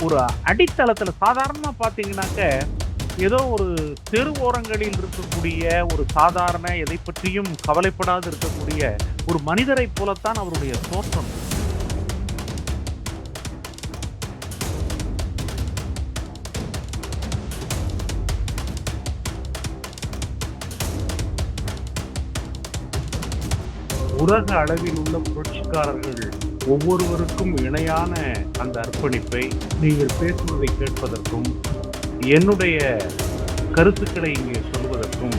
ஒரு அடித்தளத்துல சாதாரணமா பார்த்தீங்கன்னாக்க, ஏதோ ஒரு தெரு ஓரங்களில் இருக்கக்கூடிய ஒரு சாதாரண எதைப் பற்றியும் கவலைப்படாது இருக்கக்கூடிய ஒரு மனிதரைப் போலத்தான் அவருடைய தோற்றம். உலக அளவில் உள்ள புரட்சிக்காரர்கள் ஒவ்வொருவருக்கும் இணையான அந்த அர்ப்பணிப்பை நீங்கள் பேசுவதை கேட்பதற்கும், என்னுடைய கருத்துக்களை இங்கே சொல்வதற்கும்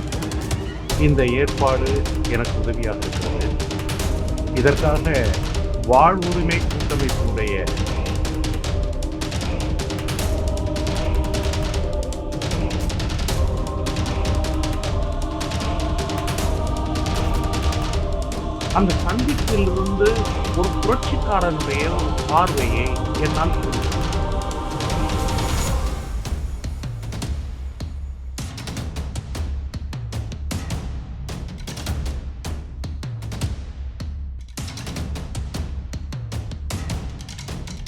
இந்த ஏற்பாடு எனக்கு உதவியாக இருக்கிறது. இதற்காக வாழ்வுரிமை கூட்டமைப்பினுடைய அந்த சந்திப்பிலிருந்து ஒரு புரட்சிக்காரனுடைய ஒரு பார்வையை என்னால் புரிந்து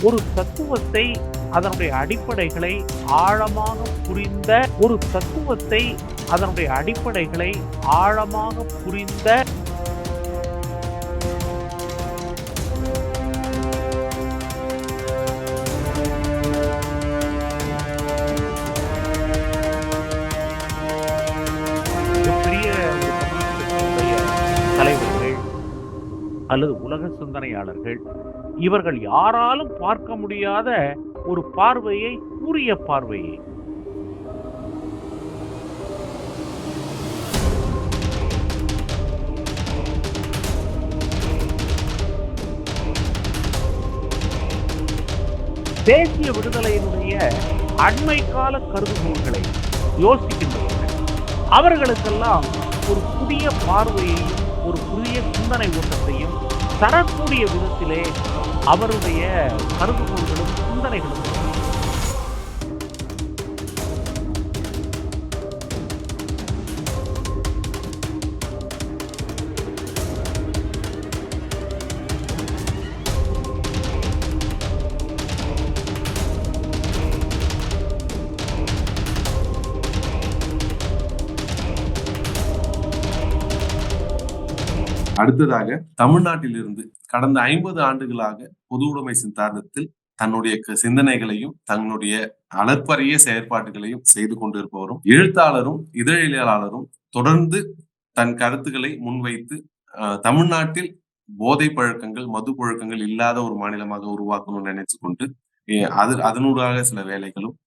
ஒரு தத்துவத்தை அதனுடைய அடிப்படைகளை ஆழமாக புரிந்த ஒரு தத்துவத்தை அதனுடைய அடிப்படைகளை ஆழமாக புரிந்த மிகப்பெரிய ஒரு தமிழகத்தினுடைய தலைவர்கள் அல்லது உலக சிந்தனையாளர்கள் இவர்கள் யாராலும் பார்க்க முடியாத ஒரு பார்வையை, கூரிய பார்வையை தேசிய விடுதலையினுடைய அண்மை கால கருதுகோள்களை யோசிக்கின்றவர்கள் அவர்களுக்கெல்லாம் ஒரு புதிய பார்வையையும் ஒரு புதிய சிந்தனை ஓட்டத்தையும் தரக்கூடிய விதத்திலே அவருடைய கருதுகோள்களும் சிந்தனைகளும் அடுத்ததாக தமிழ்நாட்டில் இருந்து கடந்த 50 ஆண்டுகளாக பொது உடைமை சித்தாந்தத்தில் தன்னுடைய சிந்தனைகளையும் தன்னுடைய அளப்பரிய செயற்பாடுகளையும் செய்து கொண்டிருப்பவரும் எழுத்தாளரும் இதழியலாளரும் தொடர்ந்து தன் கருத்துக்களை முன்வைத்து தமிழ்நாட்டில் போதை பழக்கங்கள் மது பழக்கங்கள் இல்லாத ஒரு மாநிலமாக உருவாக்கணும்னு நினைச்சு கொண்டு அதனூடாக சில வேலைகளும்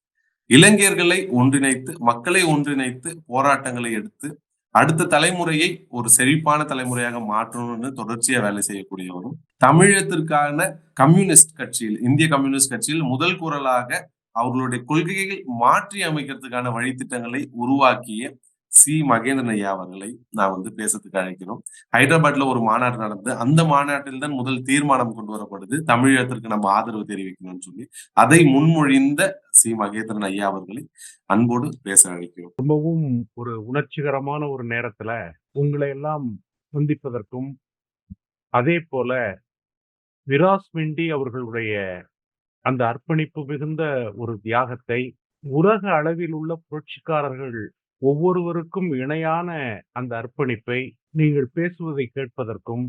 இளைஞர்களை ஒன்றிணைத்து மக்களை ஒன்றிணைத்து போராட்டங்களை எடுத்து அடுத்த தலைமுறையை ஒரு செழிப்பான தலைமுறையாக மாற்றணும்னு தொடர்ச்சியா வேலை செய்யக்கூடியவரும் தமிழகத்திற்கான கம்யூனிஸ்ட் கட்சியில் இந்திய கம்யூனிஸ்ட் கட்சியில் முதல் குரலாக அவர்களுடைய கொள்கைகள் மாற்றி அமைக்கிறதுக்கான வழித்திட்டங்களை உருவாக்கிய சி மகேந்திரன் ஐயா அவர்களை நான் பேசுறதுக்கு அழைக்கிறோம். ஹைதராபாத்ல ஒரு மாநாடு நடந்து அந்த மாநாட்டில் தான் முதல் தீர்மானம் கொண்டு வரப்படுது தமிழகத்திற்கு நம்ம ஆதரவு தெரிவிக்கணும்னு சொல்லி அதை முன்மொழிந்த சி மகேந்திரன் ஐயா அவர்களை அன்போடு பேச அழைக்கிறோம். ரொம்பவும் ஒரு உணர்ச்சிகரமான ஒரு நேரத்துல உங்களை எல்லாம் சந்திப்பதற்கும் அதே போல விராஸ் மெண்டி அவர்களுடைய அந்த அர்ப்பணிப்பு மிகுந்த ஒரு தியாகத்தை உலக அளவில் உள்ள புரட்சிக்காரர்கள் ஒவ்வொருவருக்கும் இணையான அந்த அர்ப்பணிப்பை நீங்கள் பேசுவதை கேட்பதற்கும்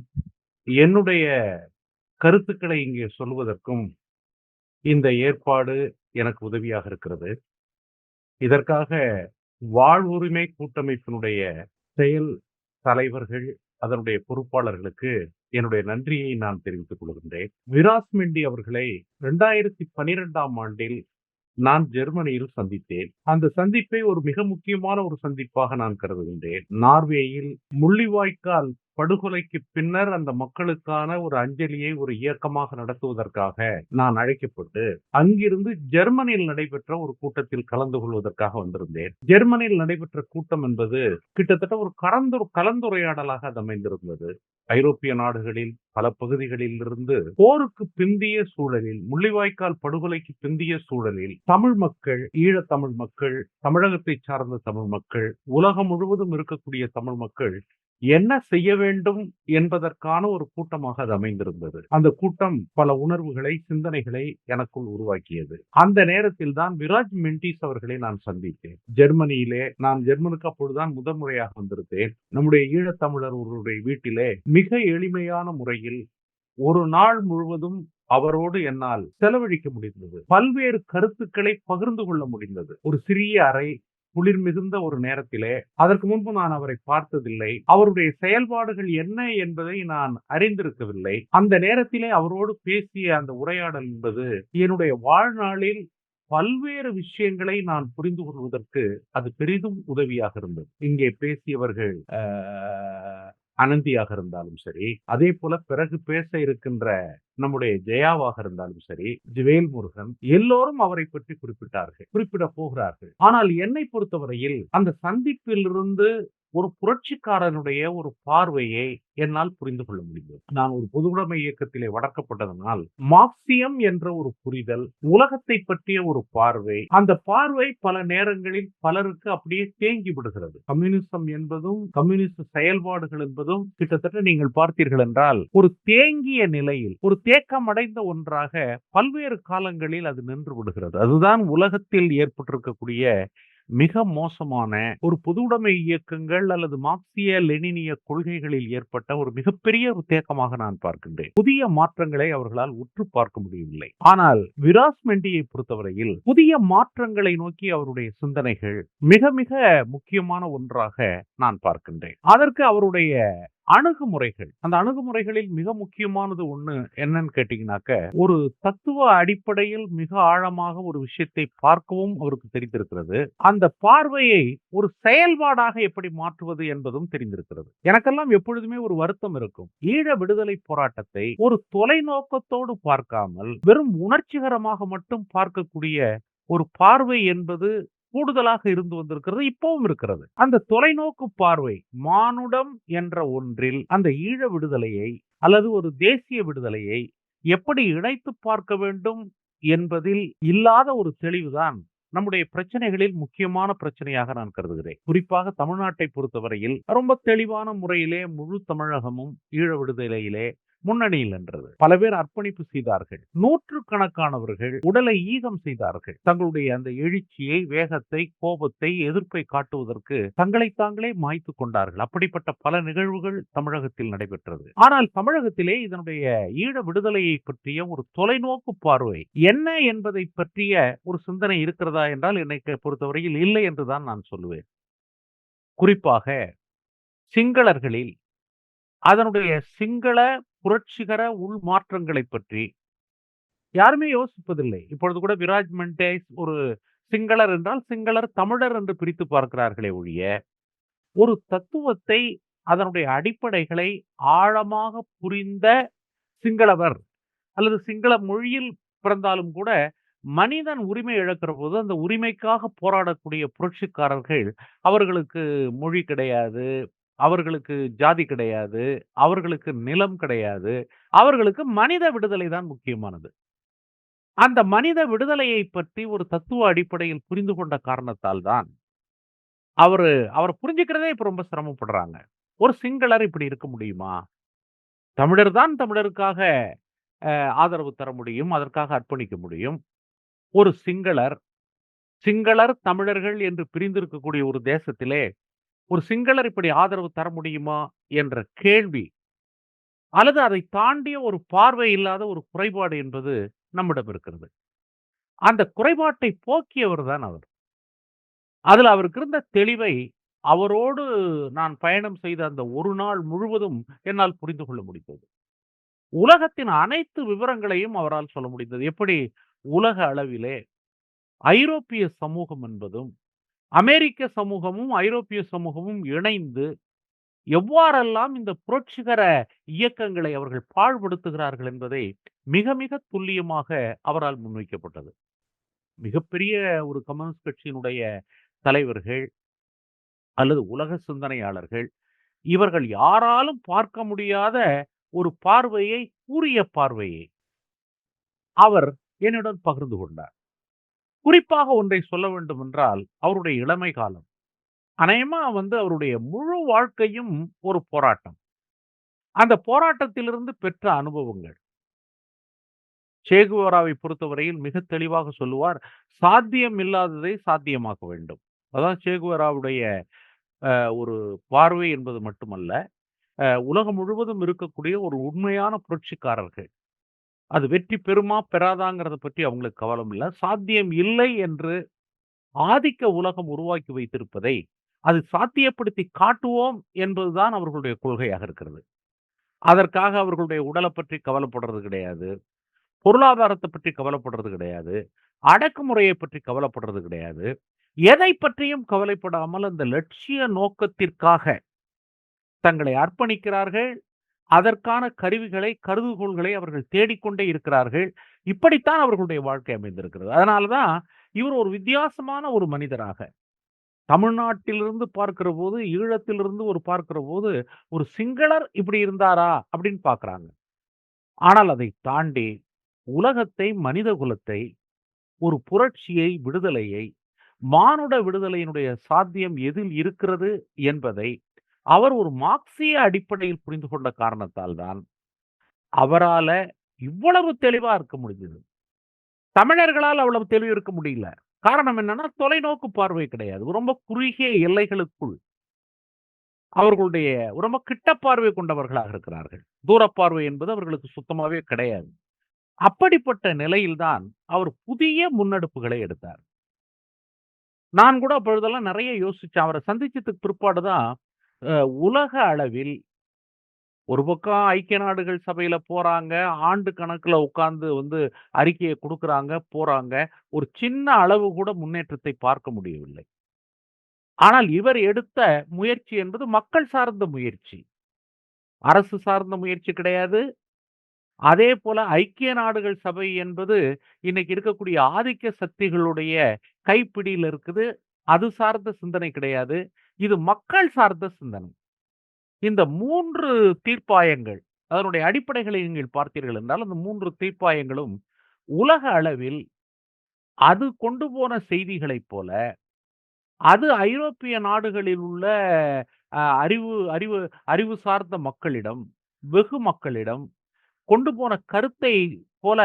என்னுடைய கருத்துக்களை இங்கே சொல்வதற்கும் இந்த ஏற்பாடு எனக்கு உதவியாக இருக்கிறது. இதற்காக வாழ்வுரிமை கூட்டமைப்பினுடைய செயல் தலைவர்கள் அதனுடைய பொறுப்பாளர்களுக்கு என்னுடைய நன்றியை நான் தெரிவித்துக் கொள்கின்றேன். விராஸ் மெண்டி அவர்களை 2012ஆம் ஆண்டில் நான் ஜெர்மனியில் சந்தித்தேன். அந்த சந்திப்பை ஒரு மிக முக்கியமான ஒரு சந்திப்பாக நான் கருதுகின்றேன். நார்வேயில் முள்ளிவாய்க்கால் படுகொலைக்கு பின்னர் அந்த மக்களுக்கான ஒரு அஞ்சலியை ஒரு இயக்கமாக நடத்துவதற்காக நான் அழைக்கப்பட்டு அங்கிருந்து ஜெர்மனியில் நடைபெற்ற ஒரு கூட்டத்தில் கலந்து கொள்வதற்காக வந்திருந்தேன். ஜெர்மனியில் நடைபெற்ற கூட்டம் என்பது கிட்டத்தட்ட ஒரு கலந்துரையாடலாக அது அமைந்திருந்தது. ஐரோப்பிய நாடுகளில் பல பகுதிகளில் இருந்து போருக்கு பிந்திய சூழலில், முள்ளிவாய்க்கால் படுகொலைக்கு பிந்திய சூழலில் தமிழ் மக்கள், ஈழத்தமிழ் மக்கள், தமிழகத்தை சார்ந்த தமிழ் மக்கள், உலகம் முழுவதும் இருக்கக்கூடிய தமிழ் மக்கள் என்ன செய்ய வேண்டும் என்பதற்கான ஒரு கூட்டமாக அது அமைந்திருந்தது. அந்த கூட்டம் பல உணர்வுகளை, சிந்தனைகளை எனக்குள் உருவாக்கியது. அந்த நேரத்தில் தான் விராஜ் மென்டிஸ் அவர்களை நான் சந்தித்தேன். ஜெர்மனியிலே நான் ஜெர்மனுக்கு அப்பொழுதுதான் முதல் முறையாக வந்திருந்தேன். நம்முடைய ஈழத்தமிழர் ஒருவருடைய வீட்டிலே மிக எளிமையான முறையில் ஒரு நாள் முழுவதும் அவரோடு என்னால் செலவழிக்க முடிந்தது. பல்வேறு கருத்துக்களை பகிர்ந்து கொள்ள முடிந்தது. ஒரு சிறிய அறை, குளிர் மிகுந்த ஒரு நேரத்திலே, அதற்கு முன்பு நான் அவரை பார்த்ததில்லை. அவருடைய செயல்பாடுகள் என்ன என்பதை நான் அறிந்திருக்கவில்லை. அந்த நேரத்திலே அவரோடு பேசிய அந்த உரையாடல் என்பது என்னுடைய வாழ்நாளில் பல்வேறு விஷயங்களை நான் புரிந்து கொள்வதற்கு அது பெரிதும் உதவியாக இருந்தது. இங்கே பேசியவர்கள் அனந்தியாக இருந்தாலும் சரி, அதே போல பிறகு பேச இருக்கின்ற நம்முடைய ஜெயாவாக இருந்தாலும் சரி, வேல் முருகன், எல்லோரும் அவரை பற்றி குறிப்பிட்டார்கள், குறிப்பிட போகிறார்கள். ஆனால் என்னை பொறுத்தவரையில் அந்த சந்திப்பிலிருந்து ஒரு புரட்சிக்காரனுடைய ஒரு பார்வையை என்னால் புரிந்து கொள்ள முடியும். நான் ஒரு பொதுவுடைமை இயக்கத்திலே வளர்க்கப்பட்டதனால் மார்க்சியம் என்ற ஒரு புரிதல், உலகத்தை பற்றிய ஒரு பார்வை, அந்த பார்வை பல நேரங்களில் பலருக்கு அப்படியே தேங்கி விடுகிறது. கம்யூனிசம் என்பதும் கம்யூனிஸ்ட் செயல்பாடுகள் என்பதும் கிட்டத்தட்ட நீங்கள் பார்த்தீர்கள் என்றால் ஒரு தேங்கிய நிலையில், ஒரு தேக்கம் அடைந்த ஒன்றாக பல்வேறு காலங்களில் அது நின்று விடுகிறது. அதுதான் உலகத்தில் ஏற்பட்டிருக்கக்கூடிய மிக மோசமான ஒரு பொதுவுடைமை இயக்கங்கள் அல்லது மார்க்சிய லெனினிய கொள்கைகளில் ஏற்பட்ட ஒரு மிகப்பெரிய ஒரு தேக்கமாக நான் பார்க்கின்றேன். புதிய மாற்றங்களை அவர்களால் உற்று பார்க்க முடியவில்லை. ஆனால் விராஸ் மெண்டியை பொறுத்தவரையில் புதிய மாற்றங்களை நோக்கி அவருடைய சிந்தனைகள் மிக மிக முக்கியமான ஒன்றாக நான் பார்க்கின்றேன். அதற்கு அவருடைய அணுகுமுறைகள், அந்த அணுகுமுறைகளில் மிக முக்கியமானது ஒண்ணு என்னன்னு கேட்டீங்கன்னாக்க, ஒரு தத்துவ அடிப்படையில் மிக ஆழமாக ஒரு விஷயத்தை பார்க்கவும் அவருக்கு தெரிந்திருக்கிறது. அந்த பார்வையை ஒரு செயல்பாடாக எப்படி மாற்றுவது என்பதும் தெரிந்திருக்கிறது. எனக்கெல்லாம் எப்பொழுதுமே ஒரு வருத்தம் இருக்கும். ஈழ விடுதலை போராட்டத்தை ஒரு தொலைநோக்கத்தோடு பார்க்காமல் வெறும் உணர்ச்சிகரமாக மட்டும் பார்க்கக்கூடிய ஒரு பார்வை என்பது கூடுதலாக இருந்து வந்திருக்கிறது, இப்பவும் இருக்கிறது. அந்த தொலைநோக்கு பார்வை மானுடம் என்ற ஒன்றில் அந்த ஈழ விடுதலையை அல்லது ஒரு தேசிய விடுதலையை எப்படி இணைத்து பார்க்க வேண்டும் என்பதில் இல்லாத ஒரு தெளிவுதான் நம்முடைய பிரச்சனைகளில் முக்கியமான பிரச்சனையாக நான் கருதுகிறேன். குறிப்பாக தமிழ்நாட்டை பொறுத்தவரையில் ரொம்ப தெளிவான முறையிலே முழு தமிழகமும் ஈழ விடுதலையிலே முன்னணியில் நின்றது. பல பேர் அர்ப்பணிப்பு செய்தார்கள். நூற்றுக்கணக்கானவர்கள் உடலை ஈகம் செய்தார்கள். தங்களுடைய அந்த எழுச்சியை, வேகத்தை, கோபத்தை, எதிர்ப்பை காட்டுவதற்கு தங்களை தாங்களே மாய்த்து கொண்டார்கள். அப்படிப்பட்ட பல நிகழ்வுகள் தமிழகத்தில் நடைபெற்றது. ஆனால் தமிழகத்திலே இதனுடைய ஈழ விடுதலையை பற்றிய ஒரு தொலைநோக்கு பார்வை என்ன என்பதை பற்றிய ஒரு சிந்தனை இருக்கிறதா என்றால் என்னை பொறுத்தவரையில் இல்லை என்றுதான் நான் சொல்லுவேன். குறிப்பாக சிங்களர்களில் அதனுடைய சிங்கள புரட்சிகர உள் மாற்றங்களை பற்றி யாருமே யோசிப்பதில்லை. இப்பொழுது கூட விராஜ் மென்டேஸ் ஒரு சிங்களர் என்றால் சிங்களர் தமிழர் என்று பிரித்து பார்க்கிறார்களே ஒழிய, ஒரு தத்துவத்தை அதனுடைய அடிப்படைகளை ஆழமாக புரிந்த சிங்களவர் அல்லது சிங்கள மொழியில் பிறந்தாலும் கூட மனிதன் உரிமை இழக்கிற போது அந்த உரிமைக்காக போராடக்கூடிய புரட்சிக்காரர்கள், அவர்களுக்கு மொழி கிடையாது, அவர்களுக்கு ஜாதி கிடையாது, அவர்களுக்கு நிலம் கிடையாது, அவர்களுக்கு மனித விடுதலை தான் முக்கியமானது. அந்த மனித விடுதலையை பற்றி ஒரு தத்துவ அடிப்படையில் புரிந்து கொண்ட காரணத்தால் தான் அவர புரிஞ்சுக்கிறதே இப்ப ரொம்ப சிரமப்படுறாங்க. ஒரு சிங்களர் இப்படி இருக்க முடியுமா? தமிழர் தான் தமிழருக்காக ஆதரவு தர முடியும், அதற்காக அர்ப்பணிக்க முடியும். ஒரு சிங்களர் தமிழர்கள் என்று பிரிந்திருக்கக்கூடிய ஒரு தேசத்திலே ஒரு சிங்களர் இப்படி ஆதரவு தர முடியுமா என்ற கேள்வி, அல்லது அதை தாண்டிய ஒரு பார்வை இல்லாத ஒரு குறைபாடு என்பது நம்மிடம் இருக்கிறது. அந்த குறைபாட்டை போக்கியவர் தான் அவர். அதுல அவருக்கு இருந்த தெளிவை அவரோடு நான் பயணம் செய்த அந்த ஒரு நாள் முழுவதும் என்னால் புரிந்து கொள்ள முடிந்தது. உலகத்தின் அனைத்து விவரங்களையும் அவரால் சொல்ல முடிந்தது. எப்படி உலக அளவிலே ஐரோப்பிய சமூகம் என்பதும், அமெரிக்க சமூகமும், ஐரோப்பிய சமூகமும் இணைந்து எவ்வாறெல்லாம் இந்த புரட்சிகர இயக்கங்களை அவர்கள் பாழ்படுத்துகிறார்கள் என்பதை மிக மிக துல்லியமாக அவரால் முன்வைக்கப்பட்டது. மிகப்பெரிய ஒரு கம்யூனிஸ்ட் கட்சியினுடைய தலைவர்கள் அல்லது உலக சிந்தனையாளர்கள், இவர்கள் யாராலும் பார்க்க முடியாத ஒரு பார்வையை, கூரிய பார்வையை அவர் என்னுடன் பகிர்ந்து கொண்டார். குறிப்பாக ஒன்றை சொல்ல வேண்டும் என்றால், அவருடைய இளமை காலம். அநேகமா அவருடைய முழு வாழ்க்கையும் ஒரு போராட்டம். அந்த போராட்டத்திலிருந்து பெற்ற அனுபவங்கள். சே குவேராவை பொறுத்தவரையில் மிக தெளிவாக சொல்லுவார், "சாத்தியம் இல்லாததை சாத்தியமாக்க வேண்டும்." அதான் சே குவேராவுடைய ஒரு பார்வை என்பது மட்டுமல்ல, உலகம் முழுவதும் இருக்கக்கூடிய ஒரு உண்மையான புரட்சிக்காரர்கள். அது வெற்றி பெறுமா, பெறாதாங்கிறத பற்றி அவங்களுக்கு கவலம் இல்ல. சாத்தியம் இல்லை என்று ஆதிக்க உலகம் உருவாக்கி வைத்திருப்பதை, அது சாத்தியப்படுத்தி காட்டுவோம் என்பதுதான் அவர்களுடைய கொள்கையாக இருக்கிறது. அதற்காக அவர்களுடைய உடலைப் பற்றி கவலைப்படுறது கிடையாது. பொருளாதாரத்தைப் பற்றி கவலைப்படுறது கிடையாது. அடக்குமுறையைப் பற்றி கவலைப்படுறது கிடையாது. எதைப் பற்றியும் கவலைப்படாமல் அந்த லட்சிய நோக்கத்திற்காக தங்களை அர்ப்பணிக்கிறார்கள். அதற்கான கருவிகளை, கருதுகோள்களை அவர்கள் தேடிக்கொண்டே இருக்கிறார்கள். இப்படித்தான் அவர்களுடைய வாழ்க்கை அமைந்திருக்கிறது. அதனால தான் இவர் ஒரு வித்தியாசமான ஒரு மனிதராக, தமிழ்நாட்டிலிருந்து பார்க்கிறபோது, ஈழத்திலிருந்து பார்க்கிறபோது, ஒரு சிங்களர் இப்படி இருந்தாரா? அப்படின்னு பார்க்குறாங்க. ஆனால் அதைத் தாண்டி உலகத்தை, மனித குலத்தை, ஒரு புரட்சியை, விடுதலையை, மானுட விடுதலையினுடைய சாத்தியம் எதில் இருக்கிறது என்பதை அவர் ஒரு மார்க்சிய அடிப்படையில் புரிந்து கொண்ட காரணத்தால் தான் அவரால இவ்வளவு தெளிவா இருக்க முடிஞ்சது. தமிழர்களால் அவ்வளவு தெளிவு இருக்க முடியல. காரணம் என்னன்னா, தொலைநோக்கு பார்வை கிடையாது. ரொம்ப குறுகிய எல்லைகளுக்குள் அவர்களுடைய ரொம்ப கிட்ட பார்வை கொண்டவர்களாக இருக்கிறார்கள். தூரப்பார்வை என்பது அவர்களுக்கு சுத்தமாவே கிடையாது. அப்படிப்பட்ட நிலையில் தான் அவர் புதிய முன்னெடுப்புகளை எடுத்தார். நான் கூட அப்பொழுதெல்லாம் நெறைய யோசிச்சேன். அவர சந்திச்சதுக்கு பிற்பாடு தான், அ உலக அளவில் ஒரு பக்கம் ஐக்கிய நாடுகள் சபையில போறாங்க. ஆண்டு கணக்குல உட்கார்ந்து அறிக்கைய குடுக்குறாங்க, போறாங்க. ஒரு சின்ன அளவு கூட முன்னேற்றத்தை பார்க்க முடியவில்லை. ஆனால் இவர் எடுத்த முயற்சி என்பது மக்கள் சார்ந்த முயற்சி. அரசு சார்ந்த முயற்சி கிடையாது. அதேபோல ஐக்கிய நாடுகள் சபை என்பது இன்னைக்கு இருக்கக்கூடிய ஆதிக்க சக்திகளுடைய கைப்பிடியில இருக்குது. அது சார்ந்த சிந்தனை கிடையாது. இது மக்கள் சார்ந்த சிந்தனை. இந்த 3 தீர்ப்பாயங்கள், அதனுடைய அடிப்படைகளை நீங்கள் பார்த்தீர்கள் என்றால், அந்த 3 தீர்ப்பாயங்களும் உலக அளவில் அது கொண்டு போன செய்திகளைப் போல, அது ஐரோப்பிய நாடுகளில் உள்ள அறிவு அறிவு அறிவு சார்ந்த மக்களிடம், வெகு மக்களிடம் கொண்டு போன கருத்தை போல,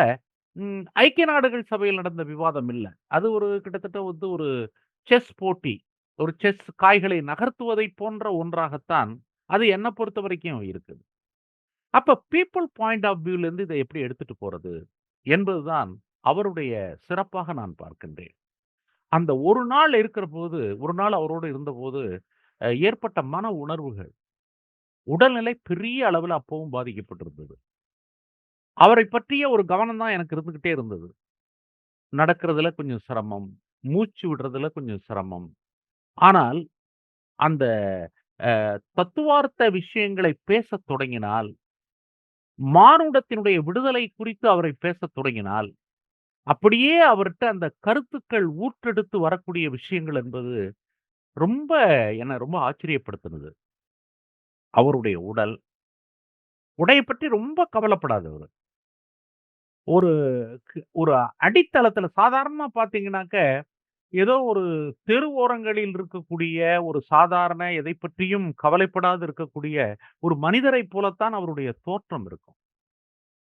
ஐக்கிய நாடுகள் சபையில் நடந்த விவாதம் இல்ல. அது கிட்டத்தட்ட ஒரு செஸ் போட்டி. ஒரு செஸ் காய்களை நகர்த்துவதைப் போன்ற ஒன்றாகத்தான் அது என்ன பொறுத்தவரைக்கும் இருக்குது. அப்ப பீப்பிள் பாயிண்ட் ஆஃப் வியூல இருந்து இத எப்படி எடுத்துட்டு போறது? என்பதுதான் அவருடைய சிறப்பாக நான் பார்க்கின்றேன். அந்த ஒரு நாள் இருக்கிறபோது, ஒரு நாள் அவரோடு இருந்தபோது, ஏற்பட்ட மன உணர்வுகள், உடல்நிலை பெரிய அளவுல அப்பவும் பாதிக்கப்பட்டிருந்தது. அவரைப் பற்றிய ஒரு கவனம் தான் எனக்கு இருந்துகிட்டே இருந்தது. நடக்கிறதுல கொஞ்சம் சிரமம், மூச்சு விடுறதுல கொஞ்சம் சிரமம். ஆனால் அந்த தத்துவார்த்த விஷயங்களை பேசத் தொடங்கினால், மானுடத்தினுடைய விடுதலை குறித்து அவரை பேசத் தொடங்கினால், அப்படியே அவர்ட்ட அந்த கருத்துக்கள் ஊற்றெடுத்து வரக்கூடிய விஷயங்கள் என்பது ரொம்ப என்ன ரொம்ப ஆச்சரியப்படுத்துனது. அவருடைய உடைய பற்றி ரொம்ப கவலைப்படாதவரு. ஒரு ஒரு அடித்தளத்தில சாதாரணமா பார்த்தீங்கன்னாக்க, ஏதோ ஒரு தெரு ஓரங்களில் இருக்கக்கூடிய ஒரு சாதாரண எதைப் பற்றியும் கவலைப்படாது இருக்கக்கூடிய ஒரு மனிதரைப் போலத்தான் அவருடைய தோற்றம் இருக்கும்.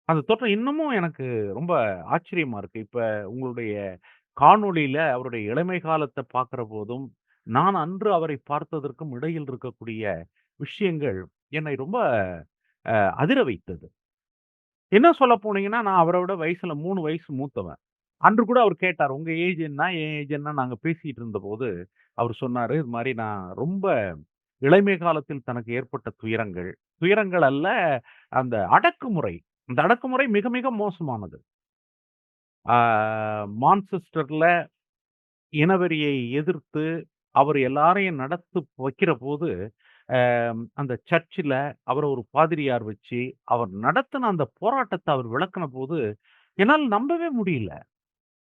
அந்த தோற்றம் இன்னமும் எனக்கு ரொம்ப ஆச்சரியமா இருக்கு. இப்ப உங்களுடைய காணொளியில அவருடைய இளமை காலத்த பார்க்கிறபோதும், நான் அன்று அவரை பார்த்ததற்கும் இடையில் இருக்கக்கூடிய விஷயங்கள் என்னை ரொம்ப அதிர வைத்தது. இன்னும் சொல்ல போனீங்கன்னா, நான் அவர விட வயசுல 3 வயசு மூத்தவன். அன்று கூட அவர் கேட்டார், "உங்க ஏஜ் என்ன? என் ஏஜ் என்ன?" நாங்க பேசிட்டு இருந்தபோது, அவர் சொன்னாரு, "இது மாரி நான் ரொம்ப இளமை காலத்தில் தனக்கு ஏற்பட்ட துயரங்கள், துயரங்கள் அல்ல, அந்த அடக்குமுறை. அந்த அடக்குமுறை மிக மிக மோசமானது. ஆ மான்செஸ்டர்ல இனவெறியை எதிர்த்து அவர் எல்லாரையும் நடத்து வைக்கிறபோது, அந்த சர்ச்சில அவர ஒரு பாதிரியார் வச்சு, அவர் நடத்தின அந்த போராட்டத்த அவர் விளக்குனபோது, என்னால நம்பவே முடியல.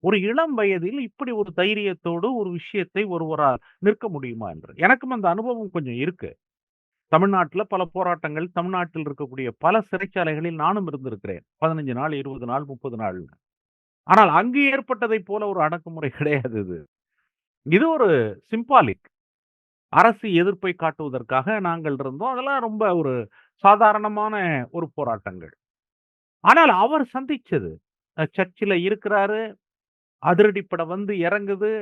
ஒரு இளம் வயதில் இப்படி ஒரு தைரியத்தோடு ஒரு விஷயத்தை ஒருவரால் நிற்க முடியுமா என்று. எனக்கும் அந்த அனுபவம் கொஞ்சம் இருக்கு. தமிழ்நாட்டுல பல போராட்டங்கள், தமிழ்நாட்டில் இருக்கக்கூடிய பல சிறைச்சாலைகளில் நானும் இருந்திருக்கிறேன். 15 நாள், 20 நாள், 30 நாள். ஆனால் அங்கு ஏற்பட்டதைப் போல ஒரு அடக்குமுறை கிடையாது இது. இது ஒரு சிம்பாலிக். அரசு எதிர்ப்பை காட்டுவதற்காக நாங்கள் இருந்தோம். அதெல்லாம் ரொம்ப ஒரு சாதாரணமான ஒரு போராட்டங்கள். ஆனால் அவர் சந்திச்சது, சர்ச்சில இருக்கிறாரு, அதிரடிப்படை வந்து இறங்குது,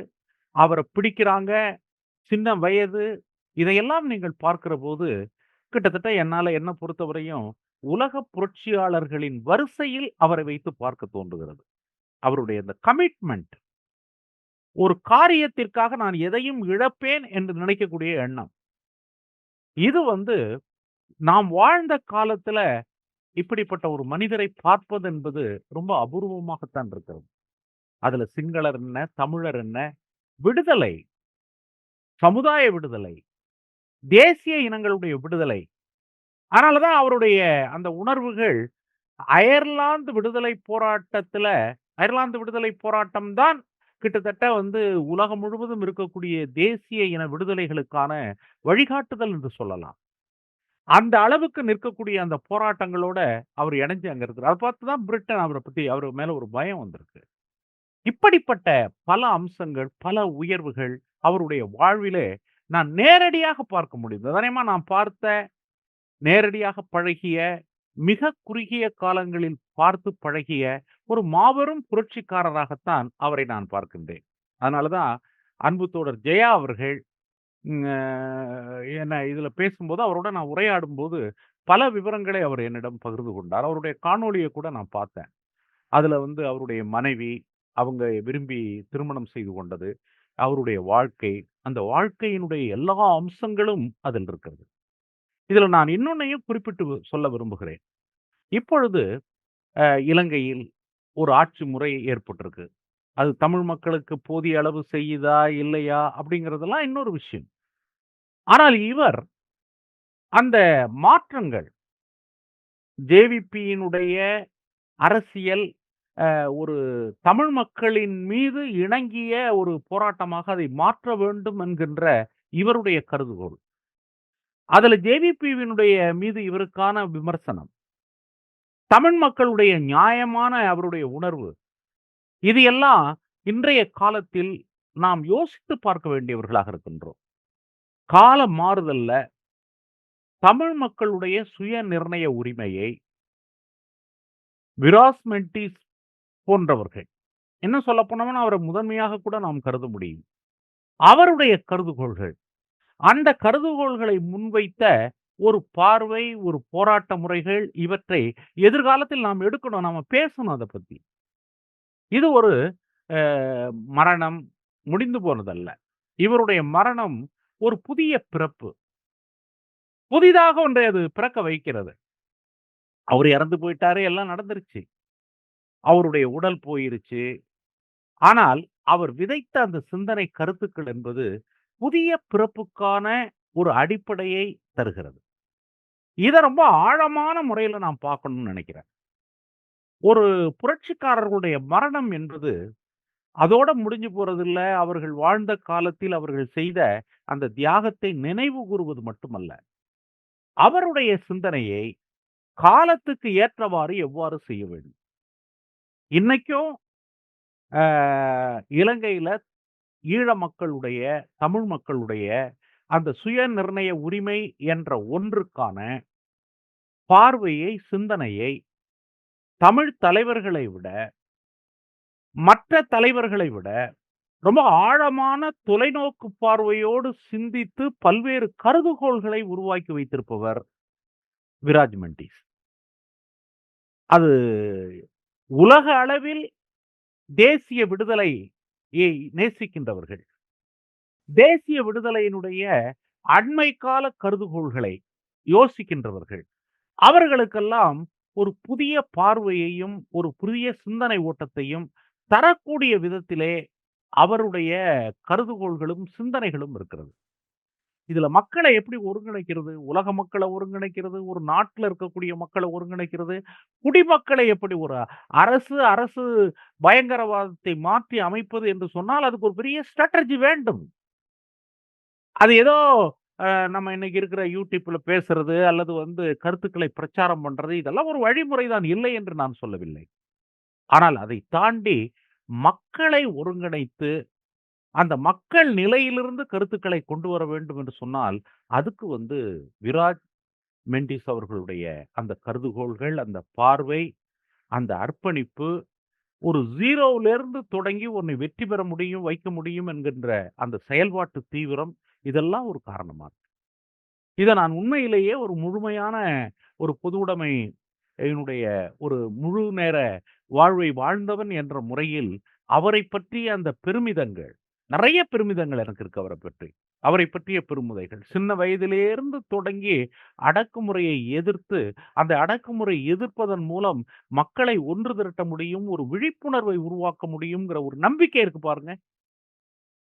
அவர பிடிக்கிறாங்க, சின்ன வயது. இதையெல்லாம் நீங்கள் பார்க்கிறபோது, கிட்டத்தட்ட என்ன பொறுத்தவரையும், உலக புரட்சியாளர்களின் வரிசையில் அவரை வைத்து பார்க்க தோன்றுகிறது. அவருடைய அந்த கமிட்மென்ட், ஒரு காரியத்திற்காக நான் எதையும் இழப்பேன் என்று நினைக்கக்கூடிய எண்ணம். இது வந்து நாம் வாழ்ந்த காலத்துல இப்படிப்பட்ட ஒரு மனிதரை பார்ப்பது என்பது ரொம்ப அபூர்வமாகத்தான் இருக்கிறது. அதுல சிங்களர் என்ன, தமிழர் என்ன, விடுதலை, சமுதாய விடுதலை, தேசிய இனங்களுடைய விடுதலை. அதனால தான் அவருடைய அந்த உணர்வுகள் அயர்லாந்து விடுதலை போராட்டத்துல அயர்லாந்து விடுதலை போராட்டம் தான் கிட்டத்தட்ட வந்து உலகம் முழுவதும் இருக்கக்கூடிய தேசிய இன விடுதலைகளுக்கான வழிகாட்டுதல் என்று சொல்லலாம். அந்த அளவுக்கு நிற்கக்கூடிய அந்த போராட்டங்களோட அவர் இணைஞ்சு அங்க இருக்கிறார். அத பார்த்து தான் பிரிட்டன் அவர பத்தி அவரு மேல ஒரு பயம் வந்திருக்கு. இப்படிப்பட்ட பல அம்சங்கள், பல உயர்வுகள் அவருடைய வாழ்விலே நான் நேரடியாக பார்க்க முடிந்தது. அதனைமா நான் பார்த்த, நேரடியாக பழகிய, மிக குறுகிய காலங்களில் பார்த்து பழகிய ஒரு மாபெரும் புரட்சிக்காரராகத்தான் அவரை நான் பார்க்கின்றேன். அதனால தான் அன்பு தோழர் ஜெயா அவர்கள் ம் அ என்ன இதுல பேசும்போது, அவரோட நான் உரையாடும்போது, பல விவரங்களை அவர் என்னிடம் பகிர்ந்து கொண்டார். அவருடைய காணொளிய கூட நான் பார்த்தேன். அதுல வந்து அவருடைய மனைவி, அவங்க விரும்பி திருமணம் செய்து கொண்டது, அவருடைய வாழ்க்கை, அந்த வாழ்க்கையினுடைய எல்லா அம்சங்களும் அதில் இருக்கிறது. இதுல நான் இன்னொன்னையும் குறிப்பிட்டு சொல்ல விரும்புகிறேன். இப்பொழுது இலங்கையில் ஒரு ஆட்சி முறை ஏற்பட்டிருக்கு. அது தமிழ் மக்களுக்கு போதிய அளவு செய்யுதா, இல்லையா அப்படிங்கிறதெல்லாம் இன்னொரு விஷயம். ஆனால் இவர் அந்த மாற்றங்கள் ஜேவிபியினுடைய அரசியல் ஒரு தமிழ் மக்களின் மீது இணங்கிய ஒரு போராட்டமாக அதை மாற்ற வேண்டும் என்கின்ற இவருடைய கருதுகோள். அதுல ஜேவிபியினுடைய மீது இவருக்கான விமர்சனம். தமிழ் மக்களுடைய நியாயமான அவருடைய உணர்வு. இது எல்லாம் இன்றைய காலத்தில் நாம் யோசித்து பார்க்க வேண்டியவர்களாக இருக்கின்றோம். கால மாறுதல்ல தமிழ் மக்களுடைய சுய நிர்ணய உரிமையை விராஸ்மென்டிஸ் போன்றவர்கள், இன்னும் சொல்லப்போனோம்னா அவரை முதன்மையாக கூட நாம் கருத முடியும். அவருடைய கருதுகோள்கள், அந்த கருதுகோள்களை முன்வைத்த ஒரு பார்வை, ஒரு போராட்ட முறைகள் இவற்றை எதிர்காலத்தில் நாம் எடுக்கணும். நாம பேசணும் அத பத்தி. இது ஒரு அ மரணம் முடிந்து போனதல்ல. இவருடைய மரணம் ஒரு புதிய பிறப்பு. புதிதாக ஒன்றை அது பிறக்க வைக்கிறது. அவரு இறந்து போயிட்டாரு, எல்லாம் நடந்துருச்சு. அவருடைய உடல் போயிருச்சு. ஆனால் அவர் விதைத்த அந்த சிந்தனை கருத்துக்கள் என்பது புதிய பிறப்புக்கான ஒரு அடிப்படையை தருகிறது. இத ரொம்ப ஆழமான முறையில நான் பார்க்கணும்னு நெனைக்கிறேன். ஒரு புரட்சிக்காரர்களுடைய மரணம் என்பது அதோட முடிஞ்சு போறதில்ல. அவர்கள் வாழ்ந்த காலத்தில் அவர்கள் செய்த அந்த தியாகத்தை நினைவு கூறுவது மட்டுமல்ல. அவருடைய சிந்தனையை காலத்துக்கு ஏற்றவாறு எவ்வாறு செய்ய வேண்டும். இன்னைக்கும் அ இலங்கையில ஈழ மக்களுடைய, தமிழ் மக்களுடைய அந்த சுய நிர்ணய உரிமை என்ற ஒன்றுக்கான பார்வையை, சிந்தனையை தமிழ் தலைவர்களை விட, மற்ற தலைவர்களை விட ரொம்ப ஆழமான தொலைநோக்கு பார்வையோடு சிந்தித்து பல்வேறு கருதுகோள்களை உருவாக்கி வைத்திருப்பவர் விராஜ் மென்டிஸ். அது உலக அளவில் தேசிய விடுதலையை நேசிக்கின்றவர்கள், தேசிய விடுதலையினுடைய அண்மை கால கருதுகோள்களை யோசிக்கின்றவர்கள், அவர்களுக்கெல்லாம் ஒரு புதிய பார்வையையும், ஒரு புதிய சிந்தனை ஓட்டத்தையும் தரக்கூடிய விதத்திலே அவருடைய கருதுகோள்களும், சிந்தனைகளும் இருக்கிறது. இதுல மக்களை எப்படி ஒருங்கிணைக்கிறது? உலக மக்கள ஒருங்கிணைக்கிறது, ஒரு நாட்டுல இருக்கக்கூடிய மக்கள ஒருங்கிணைக்கிறது, குடிமக்களை எப்படி ஒரு அரசு பயங்கரவாதத்தை மாற்றி அமைப்பது என்று சொன்னால், அதுக்கு ஒரு பெரிய ஸ்ட்ராட்டஜி வேண்டும். அது ஏதோ நம்ம இன்னைக்கு இருக்கிற YouTubeல பேசுறது, அல்லது வந்து கருத்துக்களை பிரச்சாரம் பண்றது, இதெல்லாம் ஒரு வழிமுறை தான், இல்லை என்று நான் சொல்லவில்லை. ஆனால் அதை தாண்டி மக்களை ஒருங்கிணைத்து அந்த மக்கள் நிலையிலிருந்து கருத்துக்களை கொண்டு வர வேண்டும் என்று சொன்னால், அதுக்கு விராஜ் மெண்டிஸ் அவர்களுடைய அந்த கருதுகோள்கள், அந்த பார்வை, அந்த அர்ப்பணிப்பு, ஒரு 0லிருந்து தொடங்கி உன்னை வெற்றி பெற முடியும், வைக்க முடியும் என்கின்ற அந்த செயல்பாட்டு தீவிரம், இதெல்லாம் ஒரு காரணமா இருக்கு. இத நான் உண்மையிலேயே ஒரு முழுமையான ஒரு பொதுவுடைமை என்னுடைய ஒரு முழு நேர வாழ்வை வாழ்ந்தவன் என்ற முறையில் அவரைப் பற்றிய அந்த பெருமிதங்கள், நெறைய பெருமிதங்கள் எனக்கு இருக்கு அவரைப் பற்றி. அவரைப் பற்றிய பெருமிதைகள். சின்ன வயதிலேருந்து தொடங்கி அடக்குமுறையை எதிர்த்து, அந்த அடக்குமுறை எதிர்ப்பதன் மூலம் மக்களை ஒன்று திரட்ட முடியும், ஒரு விழிப்புணர்வை உருவாக்க முடியும்ங்கிற ஒரு நம்பிக்கை இருக்கு பாருங்க.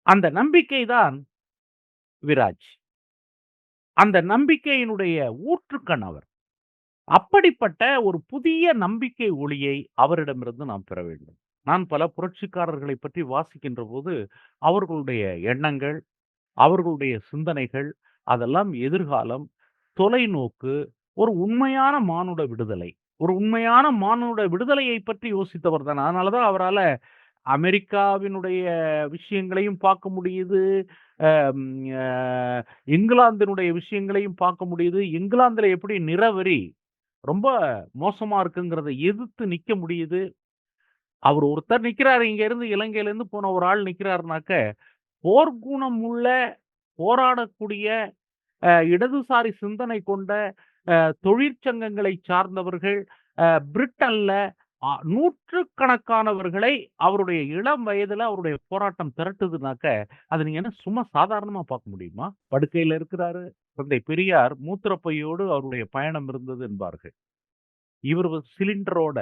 அந்த நம்பிக்கை தான் விராஜ். அந்த நம்பிக்கையினுடைய ஊற்றுக்கண் அவர். அப்படிப்பட்ட ஒரு புதிய நம்பிக்கை ஒளியை அவரிடமிருந்து நாம் பெற வேண்டும். நான் பல புரட்சிக்காரர்களைப் பற்றி வாசிக்கின்றபோது, அவர்களுடைய எண்ணங்கள், அவர்களுடைய சிந்தனைகள், அதெல்லாம் எதிர்காலம், தொலைநோக்கு, ஒரு உண்மையான மானுட விடுதலை. ஒரு உண்மையான மானுட விடுதலையைப் பற்றி யோசித்தவர் தான். அதனால தான் அவரால அமெரிக்காவினுடைய விஷயங்களையும் பார்க்க முடியுது. அம் அ இங்கிலாந்தினுடைய விஷயங்களையும் பார்க்க முடியுது. இங்கிலாந்துல எப்படி நிறவெறி ரொம்ப மோசமா இருக்குங்கிறத எதிர்த்து நிக்க முடியுது. அவரு ஒருத்தர் நிக்கிறாரு. இங்க இருந்து இலங்கையிலேருந்து போன ஒரு ஆள் நிக்கிறாருனாக்க, போர்க்குணம் உள்ள, போராடக்கூடிய, இடதுசாரி சிந்தனை கொண்ட, தொழிற்சங்கங்களை சார்ந்தவர்கள், பிரிட்டன்ல நூற்றுக்கணக்கானவர்களை அவருடைய இளம் வயதுல அவருடைய போராட்டம் திரட்டுதுனாக்க, அத நீங்க என்ன சும்மா சாதாரணமா பார்க்க முடியுமா? படுக்கையில இருக்கிறாரு. தந்தை பெரியார் மூத்திரப்பையோடு அவருடைய பயணம் இருந்தது என்பார்கள். இவர் சிலிண்டரோட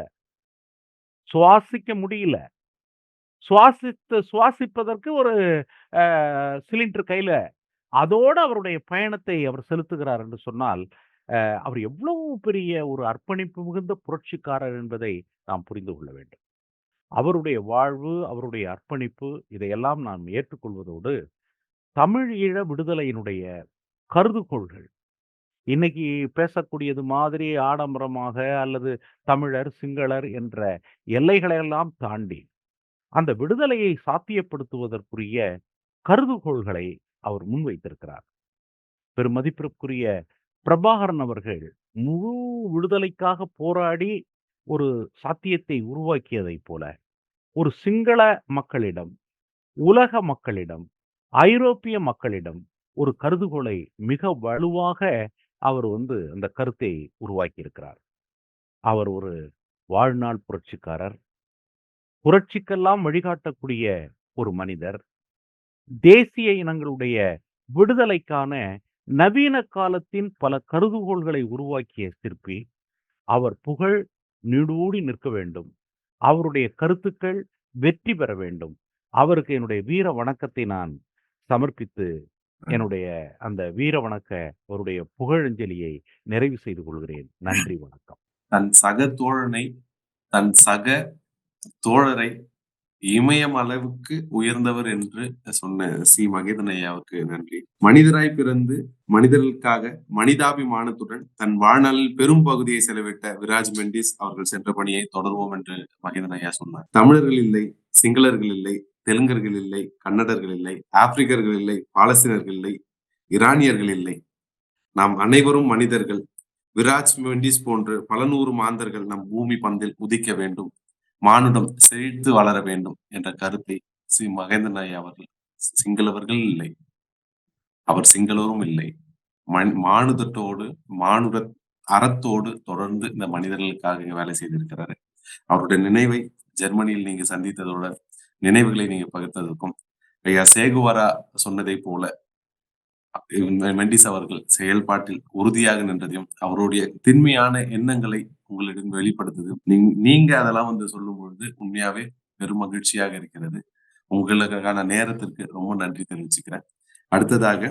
சுவாசிக்க முடியல. சுவாசிப்பதற்கு ஒரு அ சிலிண்டர் கையில. அதோட அவருடைய பயணத்தை அவர் செலுத்துகிறார் என்று சொன்னால், அவர் எவ்வளவு பெரிய ஒரு அர்ப்பணிப்பு மிகுந்த புரட்சிக்காரர் என்பதை நாம் புரிந்து கொள்ள வேண்டும். அவருடைய வாழ்வு, அவருடைய அர்ப்பணிப்பு இதையெல்லாம் நாம் ஏற்றுக்கொள்வதோடு, தமிழ் ஈழ விடுதலையினுடைய கருதுகோள்கள், இன்னைக்கு பேசக்கூடியது மாதிரி ஆடம்பரமாக அல்லது தமிழர், சிங்களர் என்ற எல்லைகளை எல்லாம் தாண்டி, அந்த விடுதலையை சாத்தியப்படுத்துவதற்குரிய கருதுகோள்களை அவர் முன்வைத்திருக்கிறார். பெருமதிப்பிற்குரிய பிரபாகரன் அவர்கள் முழு விடுதலைக்காக போராடி ஒரு சாத்தியத்தை உருவாக்கியதைப் போல, ஒரு சிங்கள மக்களிடம், உலக மக்களிடம், ஐரோப்பிய மக்களிடம் ஒரு கருதுகோளை மிக வலுவாக அவர் அந்த கருத்தை உருவாக்கியிருக்கிறார். அவர் ஒரு வாழ்நாள் புரட்சிக்காரர். புரட்சிக்கெல்லாம் வழிகாட்டக்கூடிய ஒரு மனிதர். தேசிய இனங்களுடைய விடுதலைக்கான நவீன காலத்தின் பல கருதுகோள்களை உருவாக்கிய சிற்பி. அவர் புகழ் நீடூழி நிற்க வேண்டும். அவருடைய கருத்துக்கள் வெற்றி பெற வேண்டும். அவருக்கு என்னுடைய வீர வணக்கத்தை நான் சமர்ப்பித்து, என்னுடைய அந்த வீர வணக்க அவருடைய புகழஞ்சலியை நிறைவு செய்து கொள்கிறேன். நன்றி, வணக்கம். தன் சக தோழனை, தன் சக தோழரை இமயம் அளவுக்கு உயர்ந்தவர் என்று சொன்ன சி. மகேந்திரன் ஐயாவுக்கு நன்றி. மனிதராய் பிறந்து மனிதர்களுக்காக மனிதாபிமானத்துடன் தன் வாழ்நாளில் பெரும் பகுதியை செலவிட்ட விராஜ் மெண்டிஸ் அவர்கள் சென்ற பணியை தொடர்வோம் என்று மகேந்திரன் ஐயா சொன்னார். தமிழர்கள் இல்லை, சிங்களர்கள் இல்லை, தெலுங்கர்கள் இல்லை, கன்னடர்கள் இல்லை, ஆப்பிரிக்கர்கள் இல்லை, பாலஸ்தீனர்கள் இல்லை, ஈரானியர்கள் இல்லை. நாம் அனைவரும் மனிதர்கள். விராஜ் மெண்டிஸ் போன்று பல நூறு மாந்தர்கள் நம் பூமி பந்தில் உதிக்க வேண்டும். மானுடம் செழித்து வளர வேண்டும் என்ற கருத்தை சி. மகேந்திரன் ஐயா அவர்கள், சிங்களவர்கள் இல்லை, அவர் சிங்களரும் இல்லை, மானுடத்தோடு, மானுட அறத்தோடு தொடர்ந்து இந்த மனிதர்களுக்காக வேலை செய்திருக்கிறாரு. அவருடைய நினைவை ஜெர்மனியில் நீங்க சந்தித்ததோட நினைவுகளை நீங்க பகிர்ந்ததற்கும், ஐயா சேகுவாரா சொன்னதை போல மெண்டிஸ் அவர்கள் செயல்பாட்டில் உறுதியாக நின்றதையும், அவருடைய திண்மையான எண்ணங்களை உங்களிடம் வெளிப்படுத்துது. நீங்க அதெல்லாம் சொல்லும் பொழுது உண்மையாவே பெரும் மகிழ்ச்சியாக இருக்கிறது. உங்களுக்கான நேரத்திற்கு ரொம்ப நன்றி தெரிவிச்சுக்கிறேன். அடுத்ததாக